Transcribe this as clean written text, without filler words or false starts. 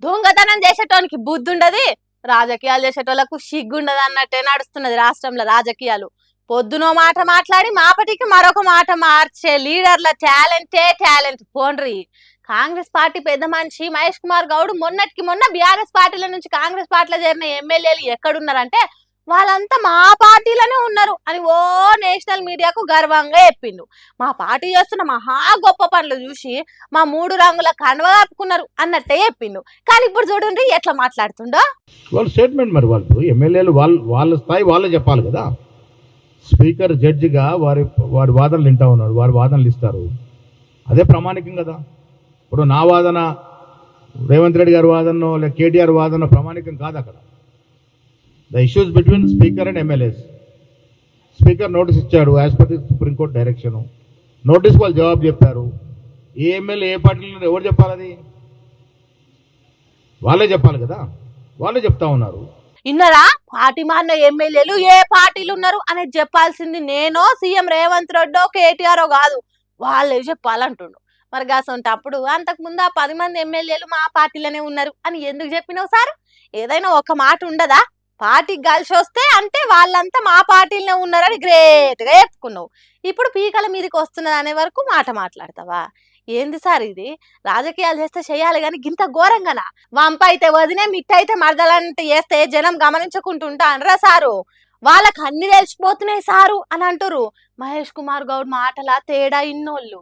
దొంగతనం చేసేటోనికి బుద్ధి ఉండదు, రాజకీయాలు చేసేటోళ్లకు సిగ్గుండదు అన్నట్టే నడుస్తున్నది రాష్ట్రంలో రాజకీయాలు. పొద్దునో మాట మాట్లాడి మాపటికి మరొక మాట మార్చే లీడర్ల టాలెంట్ పోండ్రి. కాంగ్రెస్ పార్టీ పెద్ద మనిషి మహేష్ కుమార్ గౌడ్ మొన్నటికి మొన్న బీఆర్ఎస్ పార్టీల నుంచి కాంగ్రెస్ పార్టీలో చేరిన ఎమ్మెల్యేలు ఎక్కడున్నారంటే వాళ్ళంతా మా పార్టీలోనే ఉన్నారు అని ఓ నేషనల్ మీడియాకు గర్వంగా చెప్పిండు. మా పార్టీ చేస్తున్న మహా గొప్ప పనులు చూసి మా 3 రంగుల కండువ కప్పుకున్నారు అన్నట్టే చెప్పిండు. కానీ ఇప్పుడు చూడండి ఎట్లా మాట్లాడుతుండో. వాళ్ళ స్టేట్మెంట్, మరి వాళ్ళు ఎమ్మెల్యేలు వాళ్ళ స్థాయి వాళ్ళే చెప్పాలి కదా. స్పీకర్ జడ్జిగా వారి వాదనలు వింటా ఉన్నాడు, వారి వాదనలు ఇస్తారు, అదే ప్రామాణికం కదా. ఇప్పుడు నా వాదన, రేవంత్ రెడ్డి గారి వాదన, లేక కేటీఆర్ వాదన ప్రామాణికం కాదు అక్కడ. The issues between speaker and MLAs. Speaker notice ఇచ్చాడు as per the supreme court direction. Notice వాళ్ళు జవాబు చెప్పారు. ఏ ఎమ్మెల్యే ఏ పార్టీలో ఎవరు చెప్పాలి? అది వాళ్ళే చెప్పాలి కదా, వాళ్ళే చెప్తా ఉన్నారు. ఇన్నరా పార్టీ మారిన ఎమ్మెల్యేలు ఏ పార్టీలు ఉన్నారు అనేది చెప్పాల్సింది నేనో సీఎం రేవంత్ రెడ్డో కేటీఆర్ కాదు, వాళ్ళే చెప్పాలంటుండు. మరి అప్పుడు అంతకు ముందు ఆ 10 మంది ఎమ్మెల్యేలు మా పార్టీలోనే ఉన్నారు అని ఎందుకు చెప్పినావు సార్? ఏదైనా ఒక మాట ఉండదా? పార్టీకి కలిసి వస్తే అంటే వాళ్ళంతా మా పార్టీలోనే ఉన్నారని గ్రేట్ గా చెప్పుకున్నావు. ఇప్పుడు పీకల మీదకి వస్తున్నది అనే వరకు మాట మాట్లాడతావా? ఏంది సార్ ఇది? రాజకీయాలు చేస్తే చేయాలి కానీ గింత ఘోరంగానా? వంప అయితే వదినే మిట్టయితే మరదలంటే చేస్తే జనం గమనించుకుంటుంటా అనరా సారు? వాళ్ళకి అన్ని తెలిసిపోతున్నాయి సారు అని అంటారు. మహేష్ కుమార్ గౌడ్ మాటల తేడా ఇన్నోళ్ళు.